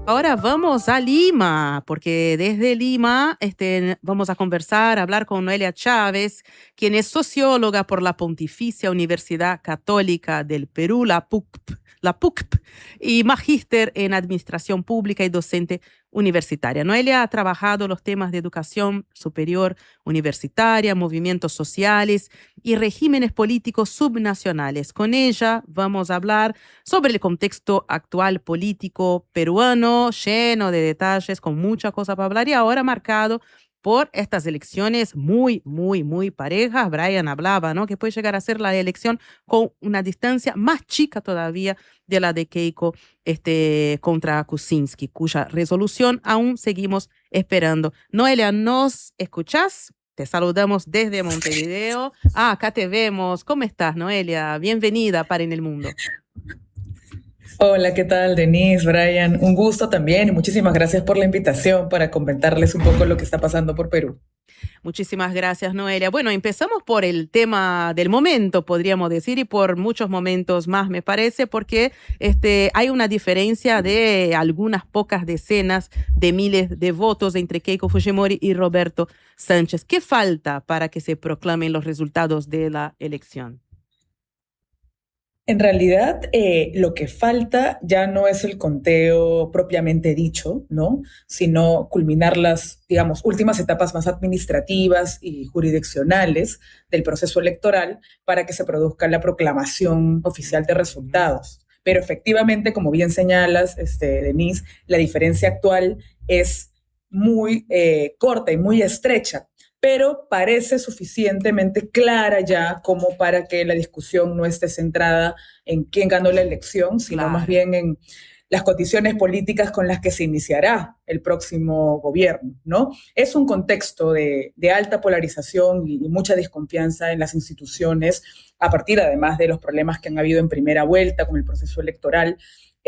Ahora vamos a Lima, porque desde Lima vamos a conversar, a hablar con Noelia Chávez, quien es socióloga por la Pontificia Universidad Católica del Perú, la PUCP, y magíster en Administración Pública y docente universitaria. Noelia ha trabajado los temas de educación superior universitaria, movimientos sociales y regímenes políticos subnacionales. Con ella vamos a hablar sobre el contexto actual político peruano, lleno de detalles, con mucha cosa para hablar y ahora marcado por estas elecciones muy parejas. Brian hablaba, ¿no? Que puede llegar a ser la elección con una distancia más chica todavía de la de Keiko contra Kuczynski, cuya resolución aún seguimos esperando. Noelia, ¿nos escuchás? Te saludamos desde Montevideo. Acá te vemos. ¿Cómo estás, Noelia? Bienvenida a Par en el Mundo. Hola, ¿qué tal, Denise, Brian? Un gusto también y muchísimas gracias por la invitación para comentarles un poco lo que está pasando por Perú. Muchísimas gracias, Noelia. Bueno, empezamos por el tema del momento, podríamos decir, y por muchos momentos más, me parece, porque hay una diferencia de algunas pocas decenas de miles de votos entre Keiko Fujimori y Roberto Sánchez. ¿Qué falta para que se proclamen los resultados de la elección? En realidad, lo que falta ya no es el conteo propiamente dicho, ¿no? Sino culminar las, digamos, últimas etapas más administrativas y jurisdiccionales del proceso electoral para que se produzca la proclamación oficial de resultados. Pero efectivamente, como bien señalas, Denise, la diferencia actual es muy corta y muy estrecha, pero parece suficientemente clara ya como para que la discusión no esté centrada en quién ganó la elección, sino Claro. más bien en las condiciones políticas con las que se iniciará el próximo gobierno, ¿no? Es un contexto de alta polarización y mucha desconfianza en las instituciones, a partir además de los problemas que han habido en primera vuelta con el proceso electoral.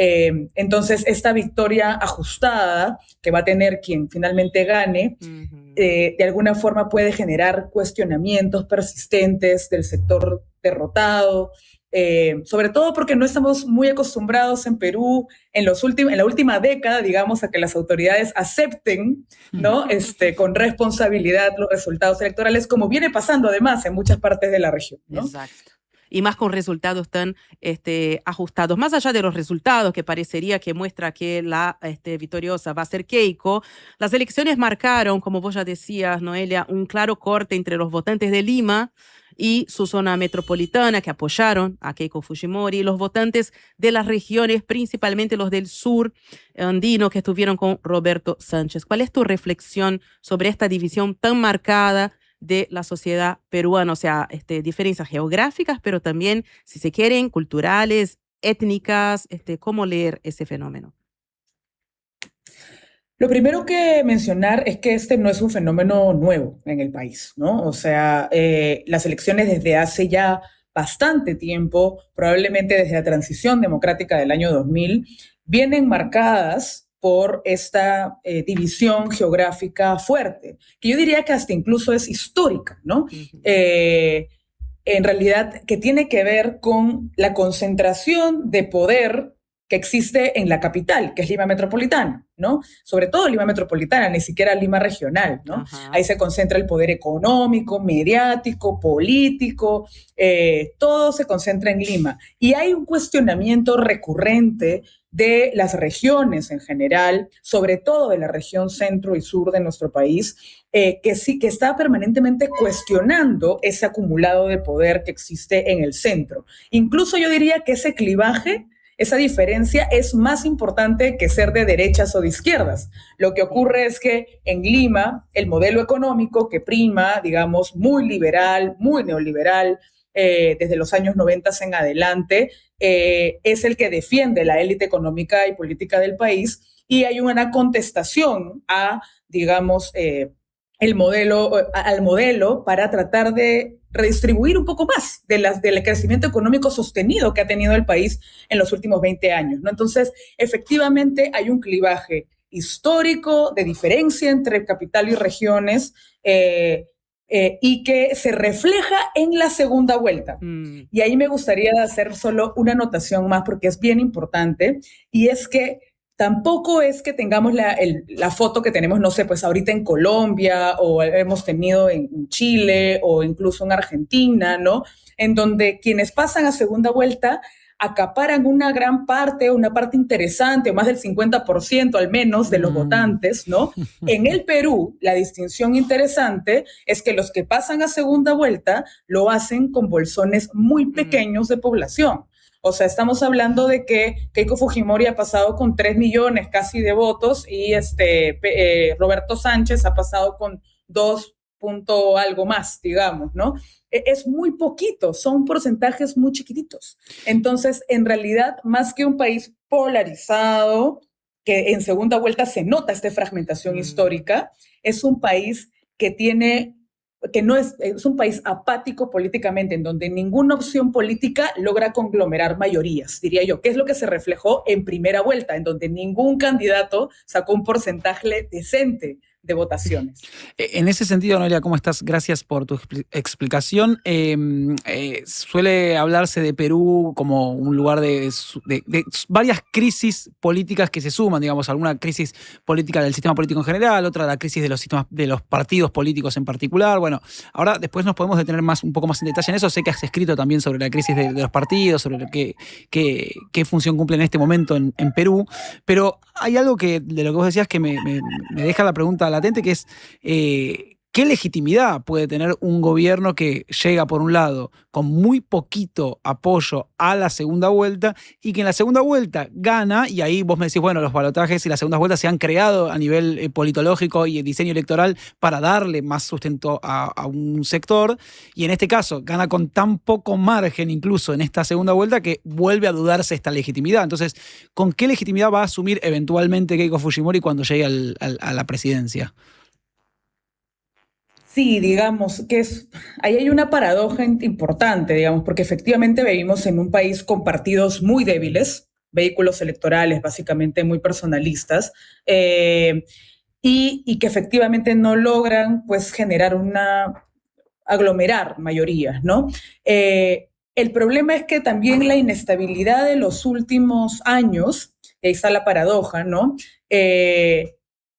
Entonces, esta victoria ajustada que va a tener quien finalmente gane, de alguna forma puede generar cuestionamientos persistentes del sector derrotado, sobre todo porque no estamos muy acostumbrados en Perú en la última década, digamos, a que las autoridades acepten, ¿no? Con responsabilidad los resultados electorales, como viene pasando además en muchas partes de la región, ¿no? Exacto. Y más con resultados tan ajustados. Más allá de los resultados, que parecería que muestra que la victoriosa va a ser Keiko, las elecciones marcaron, como vos ya decías, Noelia, un claro corte entre los votantes de Lima y su zona metropolitana, que apoyaron a Keiko Fujimori, y los votantes de las regiones, principalmente los del sur andino, que estuvieron con Roberto Sánchez. ¿Cuál es tu reflexión sobre esta división tan marcada de la sociedad peruana? O sea, diferencias geográficas, pero también, si se quieren, culturales, étnicas, ¿cómo leer ese fenómeno? Lo primero que mencionar es que este no es un fenómeno nuevo en el país, ¿no? O sea, las elecciones desde hace ya bastante tiempo, probablemente desde la transición democrática del año 2000, vienen marcadas por esta división geográfica fuerte, que yo diría que hasta incluso es histórica, ¿no? En realidad, que tiene que ver con la concentración de poder que existe en la capital, que es Lima Metropolitana, ¿no? Sobre todo Lima Metropolitana, ni siquiera Lima Regional, ¿no? Ajá. Ahí se concentra el poder económico, mediático, político, todo se concentra en Lima. Y hay un cuestionamiento recurrente de las regiones en general, sobre todo de la región centro y sur de nuestro país, que sí, que está permanentemente cuestionando ese acumulado de poder que existe en el centro. Incluso yo diría que ese clivaje, esa diferencia es más importante que ser de derechas o de izquierdas. Lo que ocurre es que en Lima el modelo económico que prima, digamos, muy liberal, muy neoliberal, desde los años 90 en adelante, es el que defiende la élite económica y política del país, y hay una contestación a, digamos, al modelo para tratar de redistribuir un poco más del crecimiento económico sostenido que ha tenido el país en los últimos 20 años, ¿no? Entonces, efectivamente, hay un clivaje histórico de diferencia entre capital y regiones, y que se refleja en la segunda vuelta. Y ahí me gustaría hacer solo una anotación más porque es bien importante, y es que tampoco es que tengamos la foto que tenemos, no sé, pues ahorita en Colombia o hemos tenido en Chile o incluso en Argentina, ¿no? En donde quienes pasan a segunda vuelta acaparan una gran parte, una parte interesante, o más del 50% al menos de los votantes, ¿no? En el Perú, la distinción interesante es que los que pasan a segunda vuelta lo hacen con bolsones muy pequeños de población. O sea, estamos hablando de que Keiko Fujimori ha pasado con 3 millones casi de votos y Roberto Sánchez ha pasado con 2 punto algo más, digamos, ¿no? Es muy poquito, son porcentajes muy chiquititos. Entonces, en realidad, más que un país polarizado, que en segunda vuelta se nota esta fragmentación histórica, es un país que tiene que no es un país apático políticamente, en donde ninguna opción política logra conglomerar mayorías, diría yo, que es lo que se reflejó en primera vuelta, en donde ningún candidato sacó un porcentaje decente de votaciones. En ese sentido, Noelia, ¿cómo estás? Gracias por tu explicación. Suele hablarse de Perú como un lugar de varias crisis políticas que se suman, digamos, alguna crisis política del sistema político en general, otra la crisis de los partidos políticos en particular. Bueno, ahora después nos podemos detener un poco más en detalle en eso. Sé que has escrito también sobre la crisis de los partidos, sobre qué función cumple en este momento en Perú, pero hay algo de lo que vos decías que me deja la pregunta latente, que es ¿qué legitimidad puede tener un gobierno que llega, por un lado, con muy poquito apoyo a la segunda vuelta y que en la segunda vuelta gana? Y ahí vos me decís, bueno, los balotajes y las segundas vueltas se han creado a nivel politológico y diseño electoral para darle más sustento a un sector, y en este caso gana con tan poco margen incluso en esta segunda vuelta que vuelve a dudarse esta legitimidad. Entonces, ¿con qué legitimidad va a asumir eventualmente Keiko Fujimori cuando llegue a la presidencia? Sí, digamos que ahí hay una paradoja importante, digamos, porque efectivamente vivimos en un país con partidos muy débiles, vehículos electorales básicamente muy personalistas, y que efectivamente no logran, pues, aglomerar mayorías, ¿no? El problema es que también la inestabilidad de los últimos años, ahí está la paradoja, ¿no?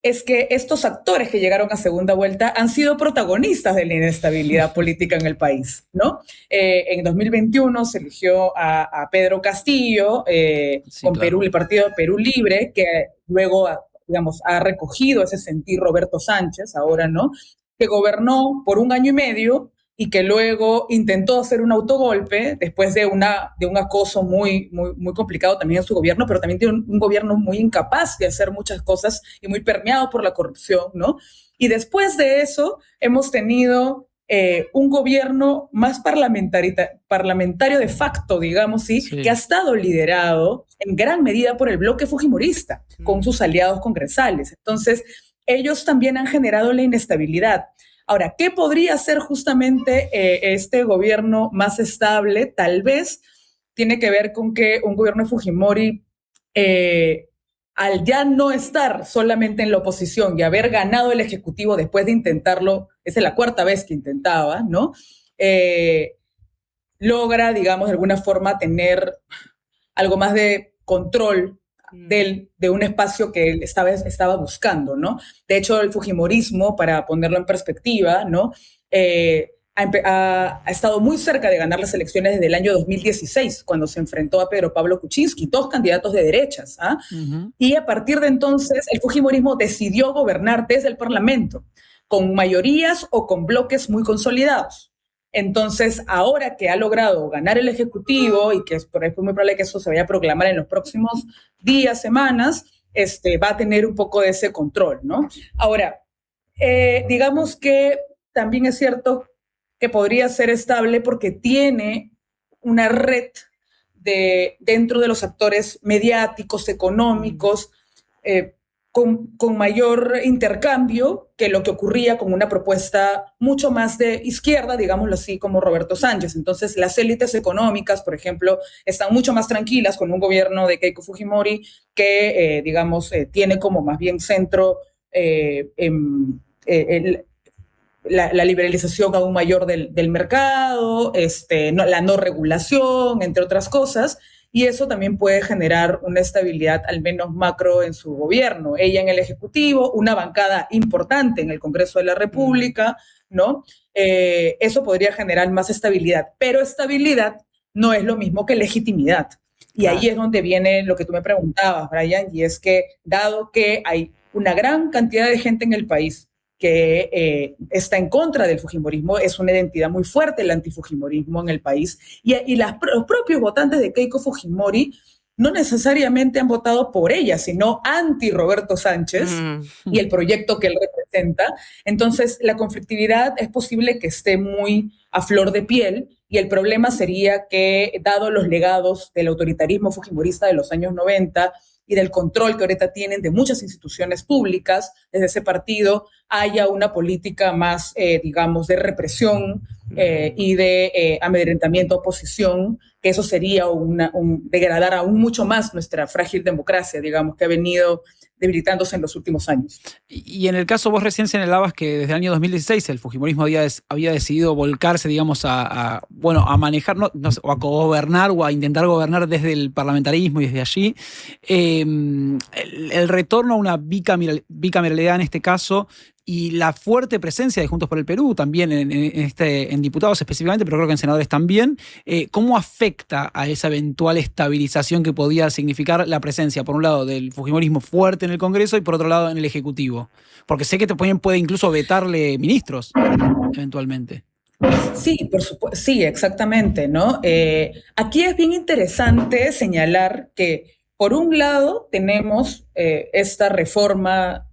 Es que estos actores que llegaron a segunda vuelta han sido protagonistas de la inestabilidad política en el país, ¿no? En 2021 se eligió a Pedro Castillo sí, con claro. Perú, el partido Perú Libre, que luego, digamos, ha recogido ese sentir Roberto Sánchez, ahora, ¿no? Que gobernó por 1 año y medio y que luego intentó hacer un autogolpe después de un acoso muy complicado también en su gobierno, pero también tiene un gobierno muy incapaz de hacer muchas cosas y muy permeado por la corrupción, ¿no? Y después de eso hemos tenido un gobierno más parlamentario de facto, digamos, ¿sí? Que ha estado liderado en gran medida por el bloque fujimorista, con sus aliados congresales. Entonces, ellos también han generado la inestabilidad. Ahora, ¿qué podría ser justamente este gobierno más estable? Tal vez tiene que ver con que un gobierno de Fujimori, al ya no estar solamente en la oposición y haber ganado el Ejecutivo después de intentarlo, es la 4ª vez que intentaba, ¿no? Logra, digamos, de alguna forma tener algo más de control de un espacio que él estaba buscando, ¿no? De hecho, el fujimorismo, para ponerlo en perspectiva, ¿no? Ha estado muy cerca de ganar las elecciones desde el año 2016, cuando se enfrentó a Pedro Pablo Kuczynski, 2 candidatos de derechas, ¿ah? Y a partir de entonces, el fujimorismo decidió gobernar desde el Parlamento, con mayorías o con bloques muy consolidados. Entonces, ahora que ha logrado ganar el Ejecutivo y que es muy probable que eso se vaya a proclamar en los próximos días, semanas, va a tener un poco de ese control, ¿no? Ahora, digamos que también es cierto que podría ser estable porque tiene una red dentro de los actores mediáticos, económicos, con mayor intercambio que lo que ocurría con una propuesta mucho más de izquierda, digámoslo así, como Roberto Sánchez. Entonces, las élites económicas, por ejemplo, están mucho más tranquilas con un gobierno de Keiko Fujimori que, digamos, tiene como más bien centro la liberalización aún mayor del mercado, la no regulación, entre otras cosas. y eso también puede generar una estabilidad al menos macro en su gobierno. Ella en el Ejecutivo, una bancada importante en el Congreso de la República, ¿no? Eso podría generar más estabilidad, pero estabilidad no es lo mismo que legitimidad. Y ahí es donde viene lo que tú me preguntabas, Brian, y es que dado que hay una gran cantidad de gente en el país que está en contra del fujimorismo, es una identidad muy fuerte el antifujimorismo en el país, y los propios votantes de Keiko Fujimori no necesariamente han votado por ella, sino anti Roberto Sánchez y el proyecto que él representa. Entonces, la conflictividad es posible que esté muy a flor de piel, y el problema sería que, dado los legados del autoritarismo fujimorista de los años 90 y del control que ahorita tienen de muchas instituciones públicas, desde ese partido haya una política más, digamos, de represión y de amedrentamiento a oposición, que eso sería degradar aún mucho más nuestra frágil democracia, digamos, que ha venido debilitándose en los últimos años. Y en el caso, vos recién señalabas que desde el año 2016 el fujimorismo había decidido volcarse, digamos, a manejar, no sé, o a gobernar o a intentar gobernar desde el parlamentarismo y desde allí. El retorno a una bicameralidad en este caso, y la fuerte presencia de Juntos por el Perú también en diputados específicamente, pero creo que en senadores también, ¿cómo afecta a esa eventual estabilización que podía significar la presencia, por un lado, del fujimorismo fuerte en el Congreso y por otro lado en el Ejecutivo? Porque sé que puede incluso vetarle ministros eventualmente. Sí, por supuesto, sí, exactamente, ¿no? Aquí es bien interesante señalar que, por un lado, tenemos esta reforma,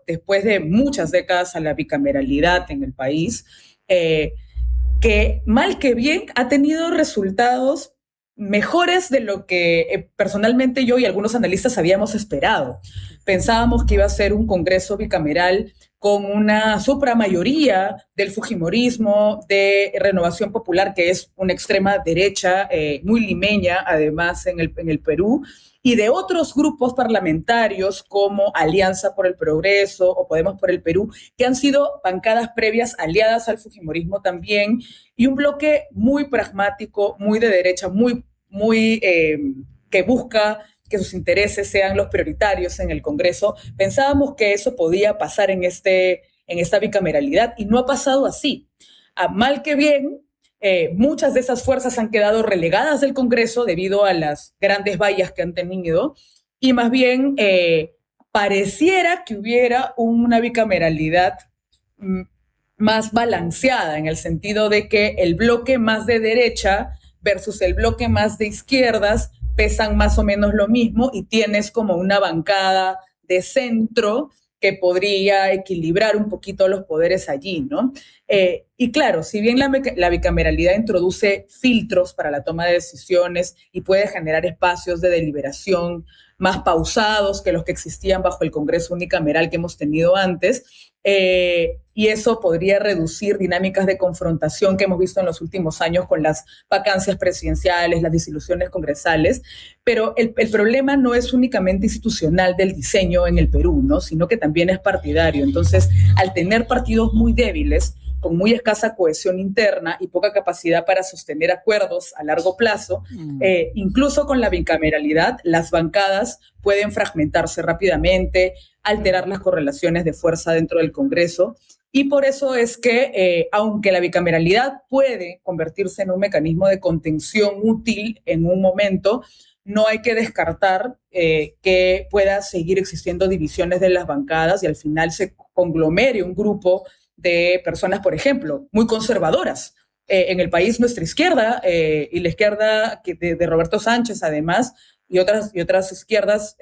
después de muchas décadas a la bicameralidad en el país, que mal que bien ha tenido resultados mejores de lo que personalmente yo y algunos analistas habíamos esperado. Pensábamos que iba a ser un Congreso bicameral con una supramayoría del fujimorismo, de Renovación Popular, que es una extrema derecha muy limeña, además, en el Perú, y de otros grupos parlamentarios como Alianza por el Progreso o Podemos por el Perú, que han sido bancadas previas aliadas al fujimorismo también, y un bloque muy pragmático, muy de derecha, que busca que sus intereses sean los prioritarios en el Congreso. Pensábamos que eso podía pasar en esta bicameralidad, y no ha pasado así. Mal que bien, muchas de esas fuerzas han quedado relegadas del Congreso debido a las grandes vallas que han tenido, y más bien pareciera que hubiera una bicameralidad más balanceada, en el sentido de que el bloque más de derecha versus el bloque más de izquierdas pesan más o menos lo mismo, y tienes como una bancada de centro que podría equilibrar un poquito los poderes allí, ¿no? Y claro, si bien la bicameralidad introduce filtros para la toma de decisiones y puede generar espacios de deliberación más pausados que los que existían bajo el Congreso unicameral que hemos tenido antes, y eso podría reducir dinámicas de confrontación que hemos visto en los últimos años con las vacancias presidenciales, las disoluciones congresales, pero el problema no es únicamente institucional del diseño en el Perú, ¿no? Sino que también es partidario. Entonces, al tener partidos muy débiles, con muy escasa cohesión interna y poca capacidad para sostener acuerdos a largo plazo, incluso con la bicameralidad, las bancadas pueden fragmentarse rápidamente, alterar las correlaciones de fuerza dentro del Congreso, y por eso es que, aunque la bicameralidad puede convertirse en un mecanismo de contención útil en un momento, no hay que descartar que pueda seguir existiendo divisiones de las bancadas y al final se conglomere un grupo de personas, por ejemplo, muy conservadoras. En el país, nuestra izquierda y la izquierda de Roberto Sánchez, además, y otras izquierdas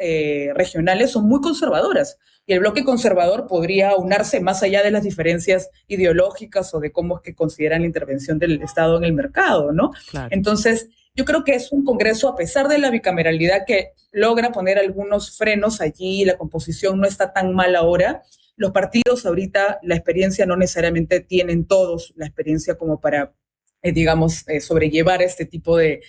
regionales son muy conservadoras. Y el bloque conservador podría unarse más allá de las diferencias ideológicas o de cómo es que consideran la intervención del Estado en el mercado, ¿no? Claro. Entonces, yo creo que es un Congreso, a pesar de la bicameralidad, que logra poner algunos frenos allí, la composición no está tan mal ahora. Los partidos ahorita, la experiencia no necesariamente tienen todos la experiencia como para, sobrellevar este tipo de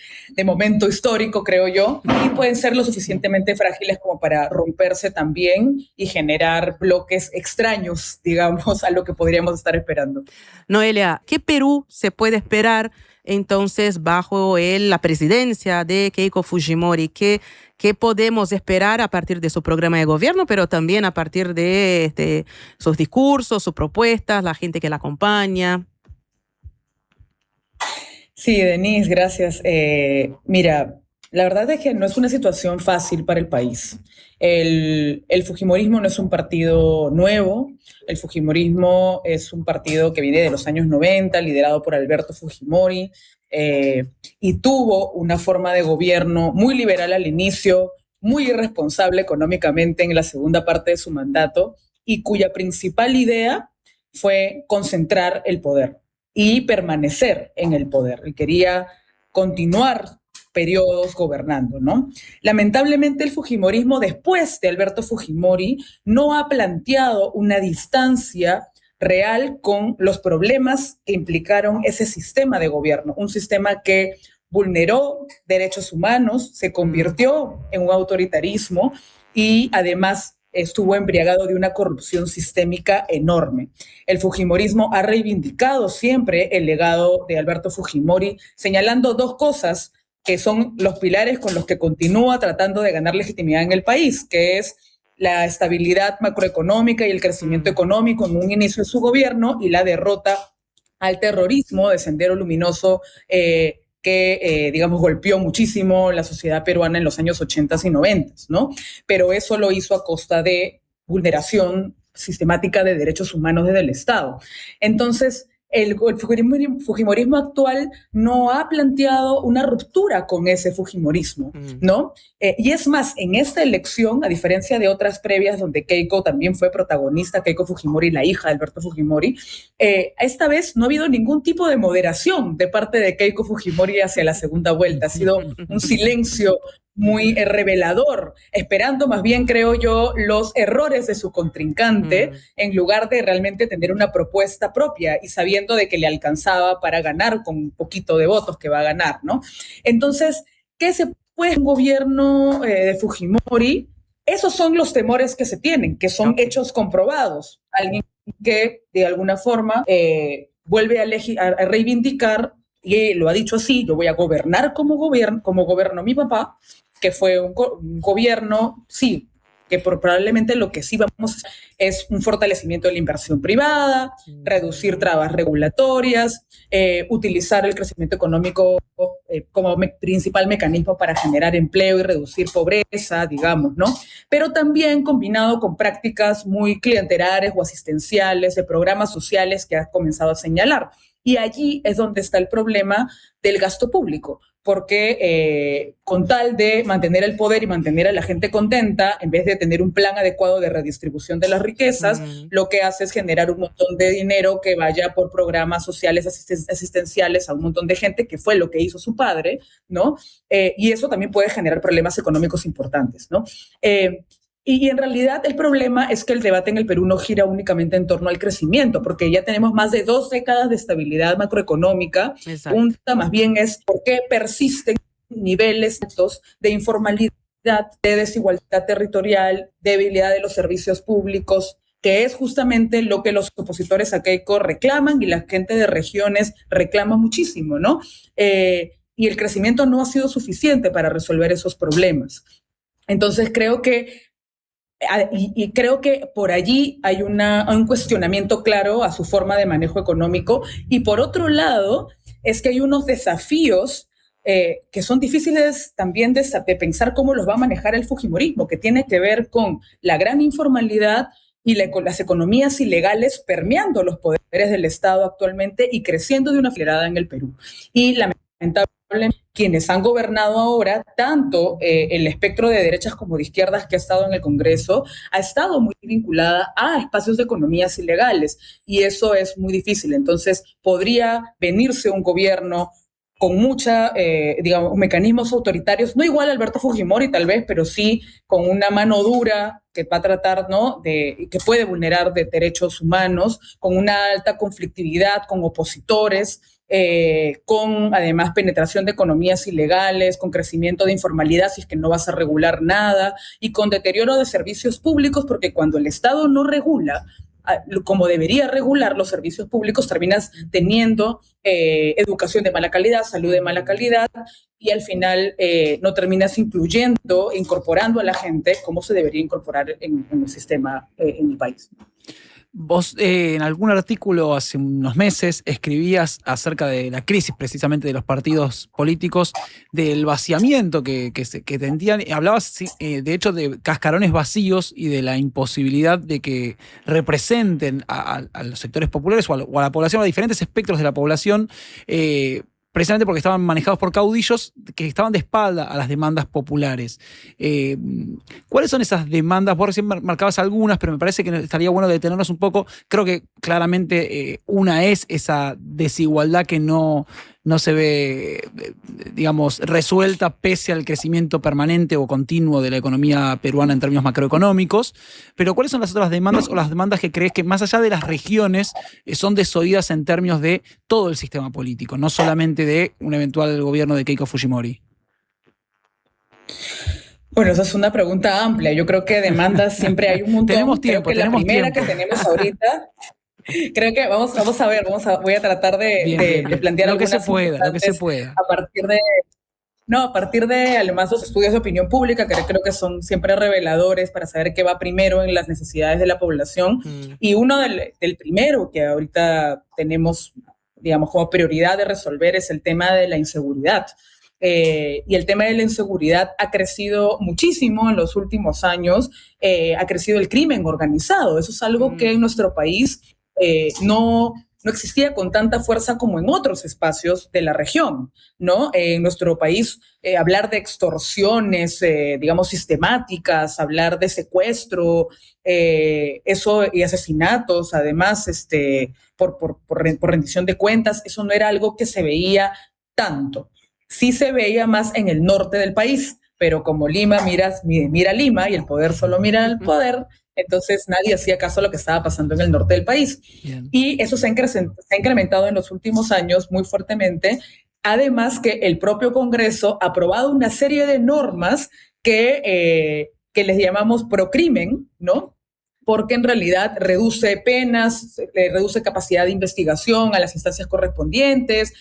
momento histórico, creo yo, y pueden ser lo suficientemente frágiles como para romperse también y generar bloques extraños, digamos, a lo que podríamos estar esperando. Noelia, ¿qué Perú se puede esperar entonces bajo la presidencia de Keiko Fujimori. ¿Qué podemos esperar a partir de su programa de gobierno, pero también a partir de sus discursos, sus propuestas, la gente que la acompaña? Sí, Denise, gracias. Mira, la verdad es que no es una situación fácil para el país. El Fujimorismo no es un partido nuevo. El Fujimorismo es un partido que viene de los años 90, liderado por Alberto Fujimori, y tuvo una forma de gobierno muy liberal al inicio, muy irresponsable económicamente en la segunda parte de su mandato, y cuya principal idea fue concentrar el poder y permanecer en el poder. Él quería continuar periodos gobernando, ¿no? Lamentablemente el Fujimorismo, después de Alberto Fujimori, no ha planteado una distancia real con los problemas que implicaron ese sistema de gobierno, un sistema que vulneró derechos humanos, se convirtió en un autoritarismo y además estuvo embriagado de una corrupción sistémica enorme. El Fujimorismo ha reivindicado siempre el legado de Alberto Fujimori, señalando dos cosas que son los pilares con los que continúa tratando de ganar legitimidad en el país, que es la estabilidad macroeconómica y el crecimiento económico en un inicio de su gobierno y la derrota al terrorismo de Sendero Luminoso, que, digamos, golpeó muchísimo la sociedad peruana en los años 80 y 90, ¿no? Pero eso lo hizo a costa de vulneración sistemática de derechos humanos desde el Estado. Entonces, el Fujimorismo actual no ha planteado una ruptura con ese Fujimorismo, ¿no? Y es más, en esta elección, a diferencia de otras previas donde Keiko también fue protagonista, Keiko Fujimori, la hija de Alberto Fujimori, esta vez no ha habido ningún tipo de moderación de parte de Keiko Fujimori hacia la segunda vuelta. Ha sido un silencio muy revelador, esperando más bien, creo yo, los errores de su contrincante, en lugar de realmente tener una propuesta propia y sabiendo de que le alcanzaba para ganar con un poquito de votos que va a ganar, ¿no? Entonces, ¿qué se puede un gobierno de Fujimori? Esos son los temores que se tienen, que son hechos comprobados. Alguien que, de alguna forma, vuelve a reivindicar, y lo ha dicho así: yo voy a gobernar como gobernó mi papá, que fue un gobierno, sí, que probablemente lo que sí vamos a hacer es un fortalecimiento de la inversión privada, reducir trabas regulatorias, utilizar el crecimiento económico como principal mecanismo para generar empleo y reducir pobreza, digamos, ¿no? Pero también combinado con prácticas muy clientelares o asistenciales, de programas sociales que ha comenzado a señalar. Y allí es donde está el problema del gasto público, porque con tal de mantener el poder y mantener a la gente contenta, en vez de tener un plan adecuado de redistribución de las riquezas, lo que hace es generar un montón de dinero que vaya por programas sociales asistenciales a un montón de gente, que fue lo que hizo su padre, ¿no? Y eso también puede generar problemas económicos importantes, ¿no? Y en realidad el problema es que el debate en el Perú no gira únicamente en torno al crecimiento, porque ya tenemos más de 2 décadas de estabilidad macroeconómica. Pregunta más bien es por qué persisten niveles altos de informalidad, de desigualdad territorial, debilidad de los servicios públicos, que es justamente lo que los opositores a Keiko reclaman y la gente de regiones reclama muchísimo, ¿no? Y el crecimiento no ha sido suficiente para resolver esos problemas. Entonces creo que por allí hay un cuestionamiento claro a su forma de manejo económico. Y por otro lado, es que hay unos desafíos que son difíciles también de pensar cómo los va a manejar el Fujimorismo, que tiene que ver con la gran informalidad y con las economías ilegales permeando los poderes del Estado actualmente y creciendo de una acelerada en el Perú. Y lamentablemente, quienes han gobernado ahora, tanto el espectro de derechas como de izquierdas que ha estado en el Congreso, ha estado muy vinculada a espacios de economías ilegales, y eso es muy difícil. Entonces, podría venirse un gobierno con digamos, mecanismos autoritarios, no igual a Alberto Fujimori tal vez, pero sí con una mano dura que va a tratar, ¿no?, que puede vulnerar de derechos humanos, con una alta conflictividad con opositores, con además penetración de economías ilegales, con crecimiento de informalidad si es que no vas a regular nada, y con deterioro de servicios públicos, porque cuando el Estado no regula como debería regular los servicios públicos, terminas teniendo educación de mala calidad, salud de mala calidad, y al final no terminas incorporando a la gente como se debería incorporar en el sistema en el país. Vos en algún artículo hace unos meses escribías acerca de la crisis precisamente de los partidos políticos, del vaciamiento que tendían, hablabas de hecho de cascarones vacíos y de la imposibilidad de que representen a los sectores populares o a la población, a diferentes espectros de la población, precisamente porque estaban manejados por caudillos que estaban de espalda a las demandas populares. ¿Cuáles son esas demandas? Vos recién marcabas algunas, pero me parece que estaría bueno detenernos un poco. Creo que claramente una es esa desigualdad que no se ve, digamos, resuelta pese al crecimiento permanente o continuo de la economía peruana en términos macroeconómicos. Pero ¿cuáles son las otras demandas o las demandas que crees que más allá de las regiones son desoídas en términos de todo el sistema político, no solamente de un eventual gobierno de Keiko Fujimori? Bueno, esa es una pregunta amplia. Yo creo que demandas siempre hay un montón. Tenemos tiempo, la primera que tenemos ahorita, creo que vamos a ver, voy a tratar de plantear lo que se pueda. A partir de además los estudios de opinión pública, que creo que son siempre reveladores para saber qué va primero en las necesidades de la población. Y uno del primero que ahorita tenemos, digamos, como prioridad de resolver es el tema de la inseguridad. Y el tema de la inseguridad ha crecido muchísimo en los últimos años, ha crecido el crimen organizado. Eso es algo que en nuestro país no existía con tanta fuerza como en otros espacios de la región, ¿no? En nuestro país, hablar de extorsiones, digamos, sistemáticas, hablar de secuestro, eso y asesinatos, además, por rendición de cuentas, eso no era algo que se veía tanto. Sí se veía más en el norte del país, pero como Lima mira Lima y el poder solo mira al poder, entonces nadie hacía caso a lo que estaba pasando en el norte del país. Bien. Y eso se ha incrementado en los últimos años muy fuertemente, además que el propio Congreso ha aprobado una serie de normas que les llamamos procrimen, ¿no? Porque en realidad reduce penas, reduce capacidad de investigación a las instancias correspondientes,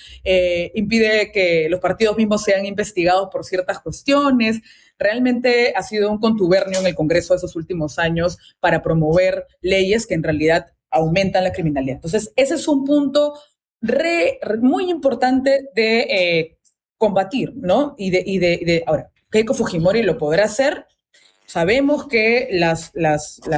impide que los partidos mismos sean investigados por ciertas cuestiones. Realmente ha sido un contubernio en el Congreso de esos últimos años para promover leyes que en realidad aumentan la criminalidad. Entonces, ese es un punto muy importante de combatir, ¿no? Ahora, Keiko Fujimori lo podrá hacer. Sabemos que las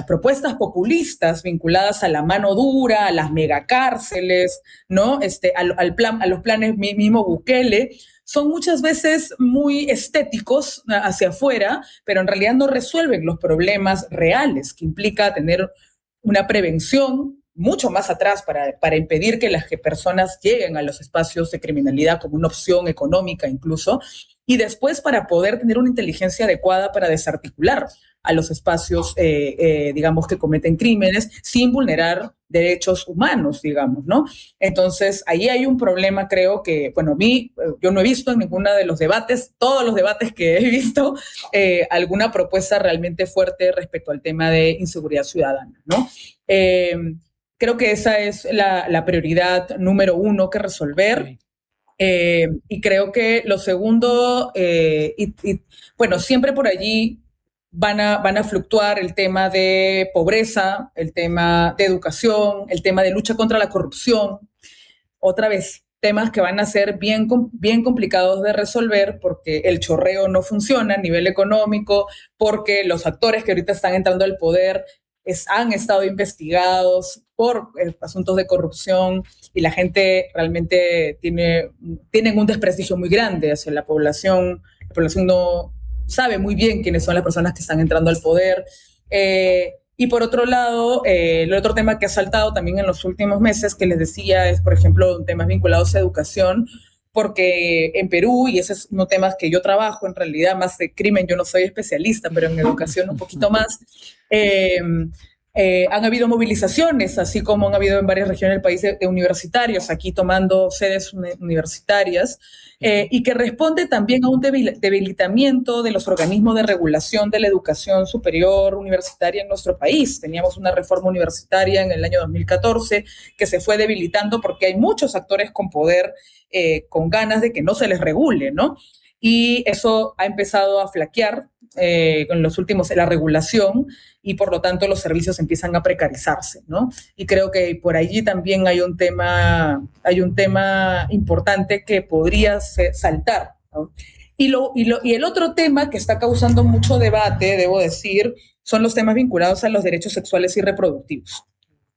propuestas populistas vinculadas a la mano dura, a las megacárceles, ¿no? A los planes mismo Bukele, son muchas veces muy estéticos hacia afuera, pero en realidad no resuelven los problemas reales que implica tener una prevención mucho más atrás para impedir que las personas lleguen a los espacios de criminalidad como una opción económica incluso, y después para poder tener una inteligencia adecuada para desarticular a los espacios, digamos, que cometen crímenes sin vulnerar derechos humanos, digamos, ¿no? Entonces, ahí hay un problema, creo que, bueno, yo no he visto en ninguno de los debates, todos los debates que he visto, alguna propuesta realmente fuerte respecto al tema de inseguridad ciudadana, ¿no? Creo que esa es la prioridad número uno que resolver. Okay. Y creo que lo segundo, bueno, siempre por allí van a fluctuar el tema de pobreza, el tema de educación, el tema de lucha contra la corrupción. Otra vez, temas que van a ser bien complicados de resolver porque el chorreo no funciona a nivel económico, porque los actores que ahorita están entrando al poder han estado investigados por asuntos de corrupción y la gente realmente tienen un desprestigio muy grande hacia la población. La población no sabe muy bien quiénes son las personas que están entrando al poder. Y por otro lado, el otro tema que ha saltado también en los últimos meses, que les decía, es, por ejemplo, temas vinculados a educación, porque en Perú, y ese es uno de los temas que yo trabajo, en realidad más de crimen, yo no soy especialista, pero en educación un poquito más, Han habido movilizaciones, así como han habido en varias regiones del país de universitarios, aquí tomando sedes universitarias, y que responde también a un debilitamiento de los organismos de regulación de la educación superior universitaria en nuestro país. Teníamos una reforma universitaria en el año 2014 que se fue debilitando porque hay muchos actores con poder, con ganas de que no se les regule, ¿no? Y eso ha empezado a flaquear con los últimos, la regulación, y por lo tanto los servicios empiezan a precarizarse, ¿no? Y creo que por allí también hay un tema importante que podría saltar, ¿no? Y el otro tema que está causando mucho debate, debo decir, son los temas vinculados a los derechos sexuales y reproductivos.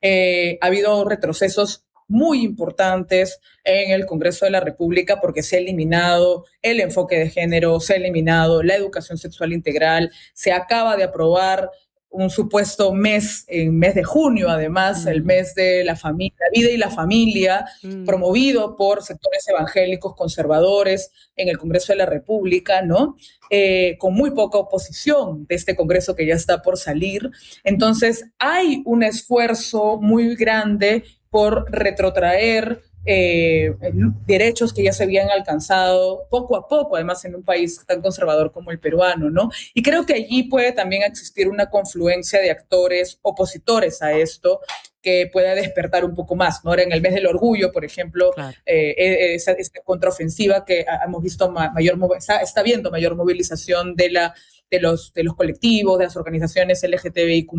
Ha habido retrocesos muy importantes en el Congreso de la República porque se ha eliminado el enfoque de género, se ha eliminado la educación sexual integral, se acaba de aprobar un supuesto mes, en mes de junio, además, el mes de la familia, la vida y la familia, promovido por sectores evangélicos conservadores en el Congreso de la República, ¿no? Con muy poca oposición de este Congreso que ya está por salir. Entonces, hay un esfuerzo muy grande por retrotraer derechos que ya se habían alcanzado poco a poco, además en un país tan conservador como el peruano, ¿no? Y creo que allí puede también existir una confluencia de actores opositores a esto que pueda despertar un poco más, ¿no? Ahora en el mes del orgullo, por ejemplo, claro, esta contraofensiva que hemos visto está viendo mayor movilización de los colectivos, de las organizaciones LGTBIQ+,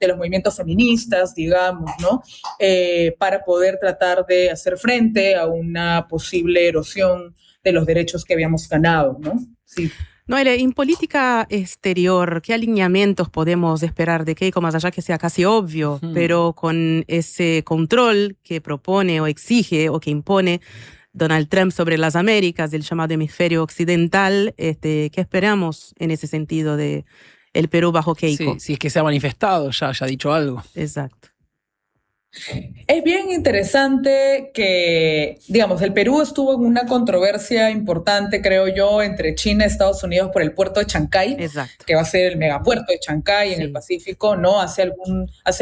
de los movimientos feministas, digamos, ¿no? Para poder tratar de hacer frente a una posible erosión de los derechos que habíamos ganado, ¿no? Sí. Noelia, en política exterior, ¿qué alineamientos podemos esperar de Keiko, más allá que sea casi obvio, pero con ese control que propone o exige o que impone Donald Trump sobre las Américas, del llamado hemisferio occidental? ¿Qué esperamos en ese sentido de el Perú bajo Keiko? Sí, si es que se ha manifestado, ya ha dicho algo. Exacto. Es bien interesante que, digamos, el Perú estuvo en una controversia importante, creo yo, entre China y Estados Unidos por el puerto de Chancay, exacto, que va a ser el megapuerto de Chancay en el Pacífico, ¿no? Hace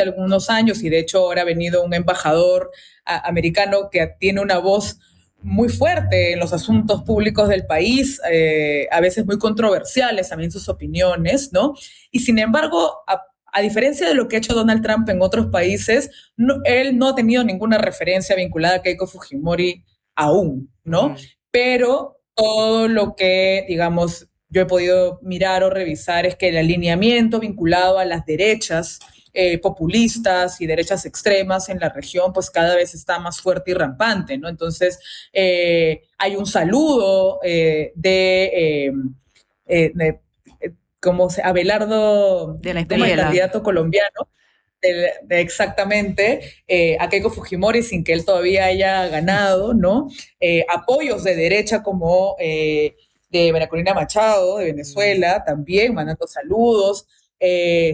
algunos años, y de hecho ahora ha venido un embajador americano que tiene una voz muy fuerte en los asuntos públicos del país, a veces muy controversiales también sus opiniones, ¿no? Y sin embargo, a diferencia de lo que ha hecho Donald Trump en otros países, él no ha tenido ninguna referencia vinculada a Keiko Fujimori aún, ¿no? Pero todo lo que, digamos, yo he podido mirar o revisar es que el alineamiento vinculado a las derechas populistas y derechas extremas en la región, pues cada vez está más fuerte y rampante, ¿no? Entonces, hay un saludo como Abelardo, de la candidato colombiano, exactamente, a Keiko Fujimori sin que él todavía haya ganado, ¿no? Apoyos de derecha como de María Corina Machado, de Venezuela, también mandando saludos.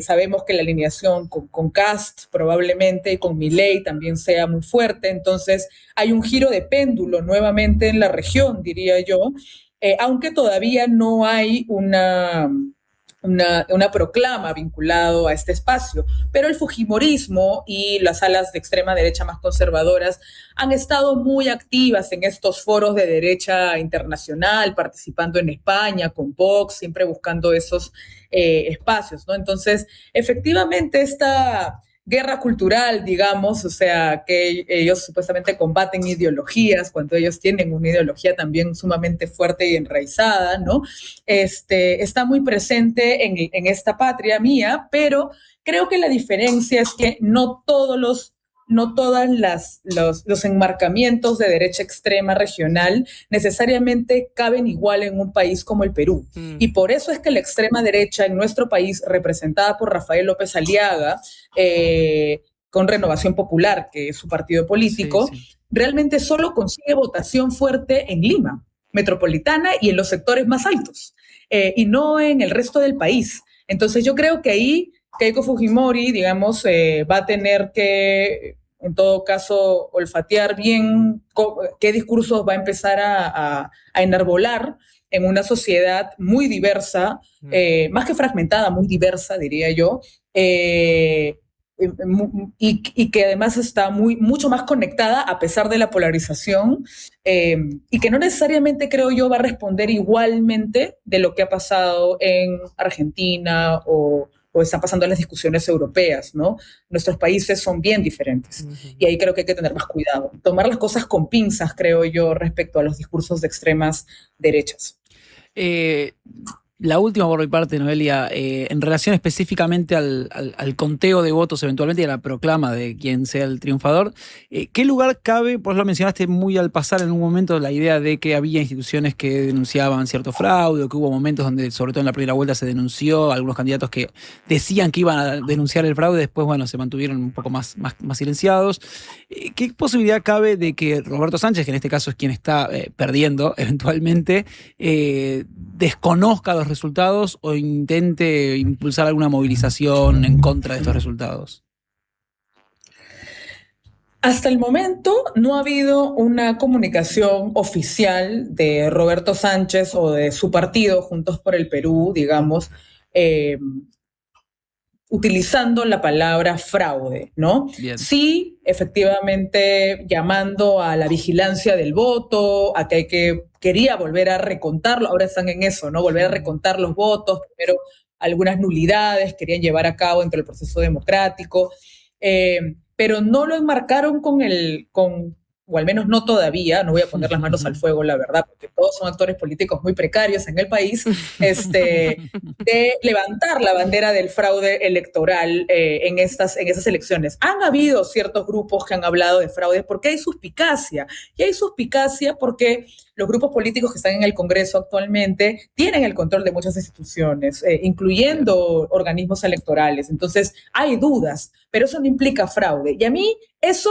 Sabemos que la alineación con Kast probablemente y con Milei también sea muy fuerte, entonces hay un giro de péndulo nuevamente en la región, diría yo, aunque todavía no hay una proclama vinculado a este espacio, pero el fujimorismo y las alas de extrema derecha más conservadoras han estado muy activas en estos foros de derecha internacional, participando en España con Vox, siempre buscando esos espacios, ¿no? Entonces, efectivamente, esta guerra cultural, digamos, o sea, que ellos supuestamente combaten ideologías cuando ellos tienen una ideología también sumamente fuerte y enraizada, ¿no? Está muy presente en esta patria mía, pero creo que la diferencia es que no todos los enmarcamientos de derecha extrema regional necesariamente caben igual en un país como el Perú. Y por eso es que la extrema derecha en nuestro país, representada por Rafael López Aliaga, con Renovación Popular, que es su partido político, realmente solo consigue votación fuerte en Lima metropolitana y en los sectores más altos, y no en el resto del país. Entonces yo creo que ahí Keiko Fujimori, digamos, va a tener que, en todo caso, olfatear bien qué discursos va a empezar a enarbolar en una sociedad muy diversa, más que fragmentada, muy diversa, diría yo, y que además está mucho más conectada a pesar de la polarización, y que no necesariamente, creo yo, va a responder igualmente de lo que ha pasado en Argentina o está pasando en las discusiones europeas, ¿no? Nuestros países son bien diferentes y ahí creo que hay que tener más cuidado. Tomar las cosas con pinzas, creo yo, respecto a los discursos de extremas derechas. La última por mi parte, Noelia, en relación específicamente al conteo de votos eventualmente y a la proclama de quién sea el triunfador, ¿qué lugar cabe? Pues lo mencionaste muy al pasar en un momento, la idea de que había instituciones que denunciaban cierto fraude, o que hubo momentos donde, sobre todo en la primera vuelta, se denunció, algunos candidatos que decían que iban a denunciar el fraude, después, bueno, se mantuvieron un poco más silenciados. ¿Qué posibilidad cabe de que Roberto Sánchez, que en este caso es quien está perdiendo eventualmente, desconozca los resultados o intente impulsar alguna movilización en contra de estos resultados? Hasta el momento no ha habido una comunicación oficial de Roberto Sánchez o de su partido, Juntos por el Perú, digamos, utilizando la palabra fraude, ¿no? Bien. Sí, efectivamente, llamando a la vigilancia del voto, a que quería volver a recontarlo, ahora están en eso, ¿no? Volver a recontar los votos, pero algunas nulidades querían llevar a cabo dentro del proceso democrático, pero no lo enmarcaron o al menos no todavía, no voy a poner las manos al fuego, la verdad, porque todos son actores políticos muy precarios en el país, de levantar la bandera del fraude electoral en esas elecciones. Han habido ciertos grupos que han hablado de fraude porque hay suspicacia, y hay suspicacia porque los grupos políticos que están en el Congreso actualmente tienen el control de muchas instituciones, incluyendo organismos electorales. Entonces, hay dudas, pero eso no implica fraude. Y a mí eso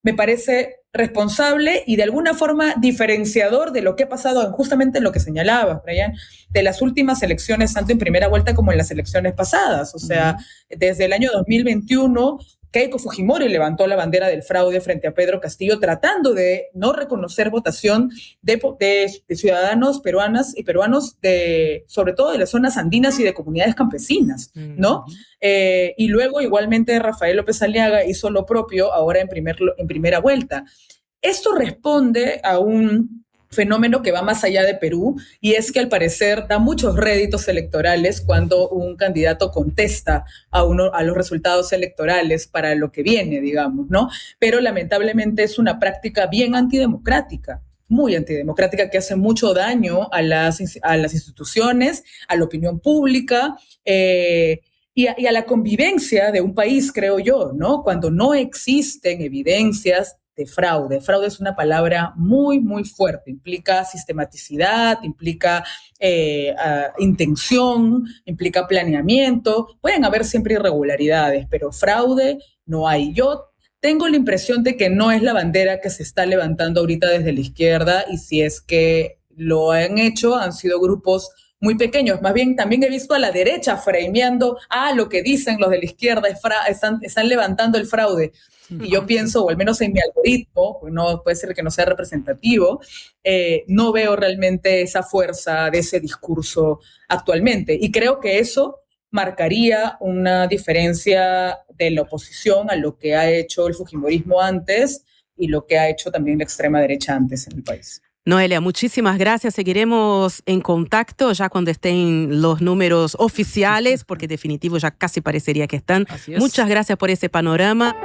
me parece responsable y de alguna forma diferenciador de lo que ha pasado justamente en lo que señalabas, Brian, de las últimas elecciones, tanto en primera vuelta como en las elecciones pasadas. O sea, desde el año 2021, Keiko Fujimori levantó la bandera del fraude frente a Pedro Castillo, tratando de no reconocer votación de ciudadanos peruanas y peruanos, sobre todo de las zonas andinas y de comunidades campesinas, ¿no? Y luego, igualmente, Rafael López Aliaga hizo lo propio ahora en primera vuelta. Esto responde a un fenómeno que va más allá de Perú, y es que al parecer da muchos réditos electorales cuando un candidato contesta a los resultados electorales para lo que viene, digamos, ¿no? Pero lamentablemente es una práctica bien antidemocrática, muy antidemocrática, que hace mucho daño a las instituciones, a la opinión pública, y a la convivencia de un país, creo yo, ¿no? Cuando no existen evidencias de fraude. Fraude es una palabra muy, muy fuerte. Implica sistematicidad, implica intención, implica planeamiento. Pueden haber siempre irregularidades, pero fraude no hay. Yo tengo la impresión de que no es la bandera que se está levantando ahorita desde la izquierda, y si es que lo han hecho, han sido grupos muy pequeños. Más bien, también he visto a la derecha frameando, lo que dicen los de la izquierda, están levantando el fraude. Y yo pienso, o al menos en mi algoritmo, no puede ser que no sea representativo, no veo realmente esa fuerza de ese discurso actualmente. Y creo que eso marcaría una diferencia de la oposición a lo que ha hecho el fujimorismo antes y lo que ha hecho también la extrema derecha antes en el país. Noelia, muchísimas gracias. Seguiremos en contacto ya cuando estén los números oficiales, porque definitivo ya casi parecería que están. Muchas gracias por ese panorama.